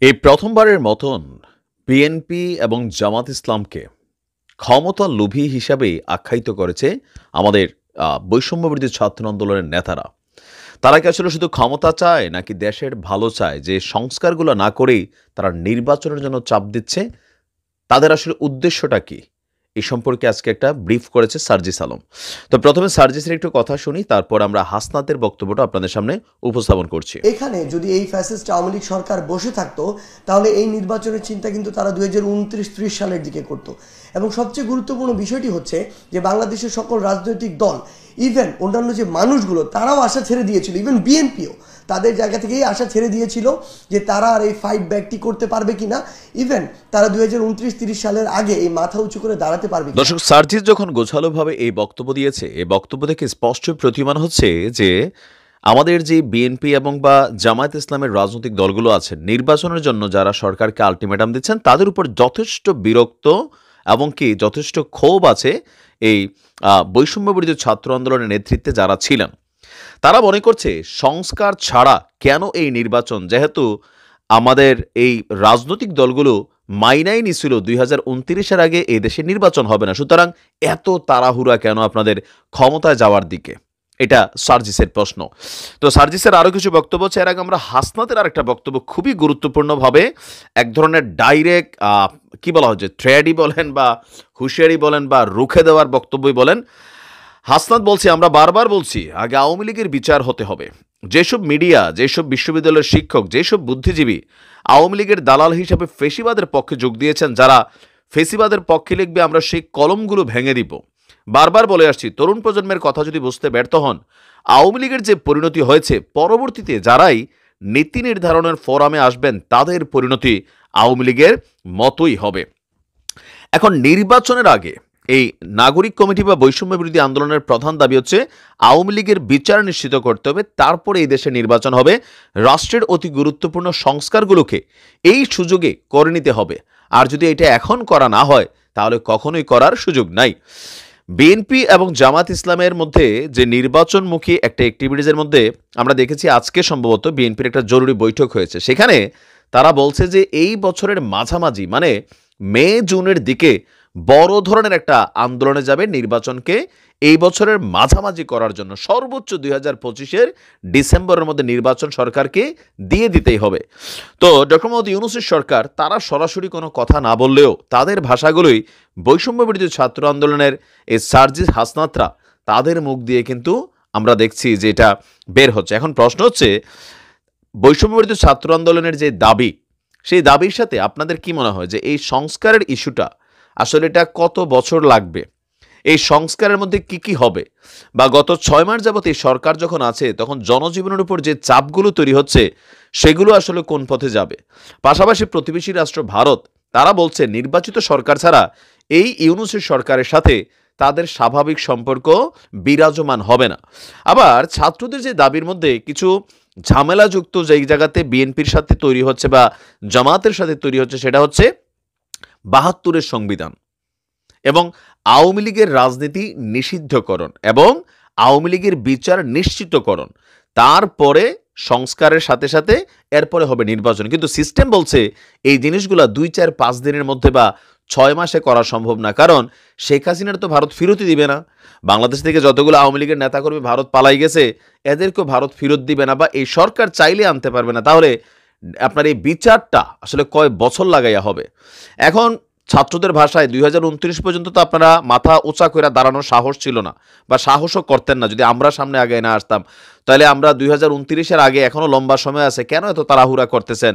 এই প্রথমবারের মতন বিএনপি এবং জামাত ইসলামকে ক্ষমতা লোভী হিসাবে আখ্যায়িত করেছে আমাদের বৈষম্যবিরোধী ছাত্র আন্দোলনের নেতারা। তারা কি আসলে শুধু ক্ষমতা চায় নাকি দেশের ভালো চায়, যে সংস্কারগুলো না করেই তারা নির্বাচনের জন্য চাপ দিচ্ছে? তাদের আসলে উদ্দেশ্যটা কি? এই সম্পর্কে আজকে একটা ব্রিফ করেছে সার্জিস আলম। তো প্রথমে সার্জিসের একটু কথা শুনি, তারপর আমরা হাসনাতের বক্তব্যটা আপনাদের সামনে উপস্থাপন করছি। এখানে যদি এই ফ্যাসিস্ট আওয়ামী লীগ সরকার বসে থাকতো তাহলে এই নির্বাচনের চিন্তা কিন্তু তারা 2029-30 সালের দিকে করত। এবং সবচেয়ে গুরুত্বপূর্ণ বিষয়টি হচ্ছে যে বাংলাদেশের সকল রাজনৈতিক দল, ইভেন অন্যান্য যে মানুষগুলো, তারাও আশা ছেড়ে দিয়েছিল। ইভেন বিএনপিও তাদের জায়গা থেকেই আশা ছেড়ে দিয়েছিল যে তারা আর এই ফাইট ব্যাকটি করতে পারবে কিনা, ইভেন তারা 2029-30 সালের আগে এই মাথা উঁচু করে দাঁড়াতে পারবে। দর্শক, সার্জিস যখন গোছালোভাবে এই বক্তব্য দিয়েছে, এই বক্তব্য থেকে স্পষ্ট প্রতীয়মান হচ্ছে যে আমাদের যে বিএনপি এবং বা জামায়াত ইসলামের রাজনৈতিক দলগুলো আছে, নির্বাচনের জন্য যারা সরকারকে আলটিমেটাম দিচ্ছেন, তাদের উপর যথেষ্ট বিরক্ত এবং কি যথেষ্ট ক্ষোভ আছে এই বৈষম্যবিরোধী ছাত্র আন্দোলনের নেতৃত্বে যারা ছিলেন। তারা মনে করছে সংস্কার ছাড়া কেন এই নির্বাচন, যেহেতু আমাদের এই রাজনৈতিক দলগুলো মাইনাই নিছিল 2029-এর আগে এই দেশে নির্বাচন হবে না, সুতরাং এত তাড়াহুড়া কেন আপনাদের ক্ষমতায় যাওয়ার দিকে? এটা সার্জিসের প্রশ্ন। তো সার্জিসের আরও কিছু বক্তব্য আছে। এর আগে আমরা হাসনাতের আরেকটা বক্তব্য খুবই গুরুত্বপূর্ণভাবে এক ধরনের ডাইরেক্ট কি বলা হচ্ছে, থ্রেডই বলেন বা হুঁশিয়ারি বলেন বা রুখে দেওয়ার বক্তব্যই বলেন। হাসনাত বলছে, আমরা বারবার বলছি আগে আওয়ামী লীগের বিচার হতে হবে। যেসব মিডিয়া, যেসব বিশ্ববিদ্যালয়ের শিক্ষক, যেসব বুদ্ধিজীবী আওয়ামী লীগের দালাল হিসেবে ফেসিবাদের পক্ষে যোগ দিয়েছেন, যারা ফেসিবাদের পক্ষে লিখবে, আমরা সেই কলমগুলো ভেঙে দিব। বারবার বলে আসছি, তরুণ প্রজন্মের কথা যদি বুঝতে ব্যর্থ হন, আওয়ামী লীগের যে পরিণতি হয়েছে, পরবর্তীতে যারাই নীতি নির্ধারণের ফোরামে আসবেন তাদের পরিণতি আওয়ামী লীগের মতোই হবে। এখন নির্বাচনের আগে এই নাগরিক কমিটি বা বৈষম্য বিরোধী আন্দোলনের প্রধান দাবি হচ্ছে আওয়ামী লীগের বিচার নিশ্চিত করতে হবে, তারপরে এই দেশে নির্বাচন হবে। রাষ্ট্রের অতি গুরুত্বপূর্ণ সংস্কারগুলোকে এই সুযোগে করে নিতে হবে, আর যদি এটা এখন করা না হয় তাহলে কখনোই করার সুযোগ নাই। বিএনপি এবং জামাত ইসলামের মধ্যে যে নির্বাচনমুখী একটা অ্যাক্টিভিটিজের মধ্যে আমরা দেখেছি, আজকে সম্ভবত বিএনপির একটা জরুরি বৈঠক হয়েছে। সেখানে তারা বলছে যে এই বছরের মাঝামাঝি, মানে মে জুনের দিকে বড় ধরনের একটা আন্দোলনে যাবে, নির্বাচনকে এই বছরের মাঝামাঝি করার জন্য। সর্বোচ্চ 2025-এর ডিসেম্বরের মধ্যে নির্বাচন সরকারকে দিয়ে দিতেই হবে। তো ডক্টর মোহাম্মদ ইউনূসের সরকার, তারা সরাসরি কোনো কথা না বললেও তাদের ভাষাগুলোই বৈষম্যবিরোধী ছাত্র আন্দোলনের এই সার্জিস হাসনাতরা, তাদের মুখ দিয়ে কিন্তু আমরা দেখছি যে এটা বের হচ্ছে। এখন প্রশ্ন হচ্ছে, বৈষম্যবিরোধী ছাত্র আন্দোলনের যে দাবি, সেই দাবির সাথে আপনাদের কি মনে হয় যে এই সংস্কারের ইস্যুটা আসলে এটা কত বছর লাগবে? এই সংস্কারের মধ্যে কি কি হবে? বা গত 6 মাস যাবত এই সরকার যখন আছে, তখন জনজীবনের উপর যে চাপগুলো তৈরি হচ্ছে, সেগুলো আসলে কোন পথে যাবে? পাশাপাশি প্রতিবেশী রাষ্ট্র ভারত, তারা বলছে নির্বাচিত সরকার ছাড়া এই ইউনূসের সরকারের সাথে তাদের স্বাভাবিক সম্পর্ক বিরাজমান হবে না। আবার ছাত্রদের যে দাবির মধ্যে কিছু ঝামেলাযুক্ত যেই জায়গাতে বিএনপির সাথে তৈরি হচ্ছে বা জামাতের সাথে তৈরি হচ্ছে, সেটা হচ্ছে 72-এর সংবিধান এবং আওয়ামী লীগের রাজনীতি নিষিদ্ধকরণ এবং আওয়ামী লীগের বিচার নিশ্চিতকরণ। তারপরে সংস্কারের সাথে সাথে এরপরে হবে নির্বাচন। কিন্তু সিস্টেম বলছে এই জিনিসগুলো 2-4-5 দিনের মধ্যে বা 6 মাসে করা সম্ভব না, কারণ শেখ হাসিনার তো ভারত ফেরতই দিবে না। বাংলাদেশ থেকে যতগুলো আওয়ামী লীগের নেতাকর্মী ভারত পালাই গেছে, এদেরকেও ভারত ফেরত দিবে না, বা এই সরকার চাইলে আনতে পারবে না। তাহলে আপনার এই বিচারটা আসলে কয় বছর লাগাইয়া হবে? এখন ছাত্রদের ভাষায় 2029 পর্যন্ত তো আপনারা মাথা উঁচা করে দাঁড়ানোর সাহস ছিল না, বা সাহসও করতেন না। যদি আমরা সামনে আগে না আসতাম, তাহলে আমরা 2029-এর আগে এখনও লম্বা সময় আছে, কেন এত তাড়াহুড়া করতেছেন?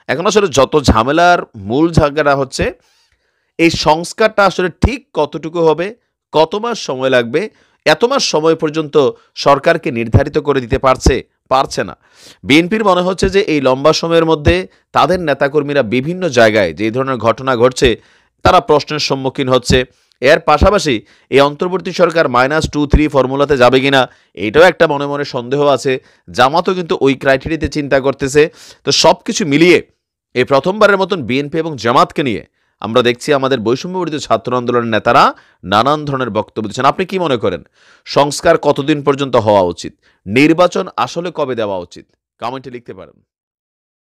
এখন আসলে যত ঝামেলার মূল ঝামেলা হচ্ছে এই সংস্কারটা আসলে ঠিক কতটুকু হবে, কত মাস সময় লাগবে। এত মাস সময় পর্যন্ত সরকারকে নির্ধারিত করে দিতে পারছে না। বিএনপির মনে হচ্ছে যে এই লম্বা সময়ের মধ্যে তাদের নেতাকর্মীরা বিভিন্ন জায়গায় যে ধরনের ঘটনা ঘটছে, তারা প্রশ্নের সম্মুখীন হচ্ছে। এর পাশাপাশি এই অন্তর্বর্তী সরকার -2-3 ফর্মুলাতে যাবে কিনা, এটাও একটা মনে মনে সন্দেহ আছে। জামাতও কিন্তু ওই ক্রাইটেরিয়াতে চিন্তা করতেছে। তো সব কিছু মিলিয়ে এই প্রথমবারের মতন বিএনপি এবং জামাতকে নিয়ে আমরা দেখছি আমাদের বৈষম্যবিরোধী ছাত্র আন্দোলনের নেতারা নানান ধরনের বক্তব্য দিচ্ছেন। আপনি কি মনে করেন, সংস্কার কতদিন পর্যন্ত হওয়া উচিত? নির্বাচন আসলে কবে দেওয়া উচিত? কমেন্টে লিখতে পারেন।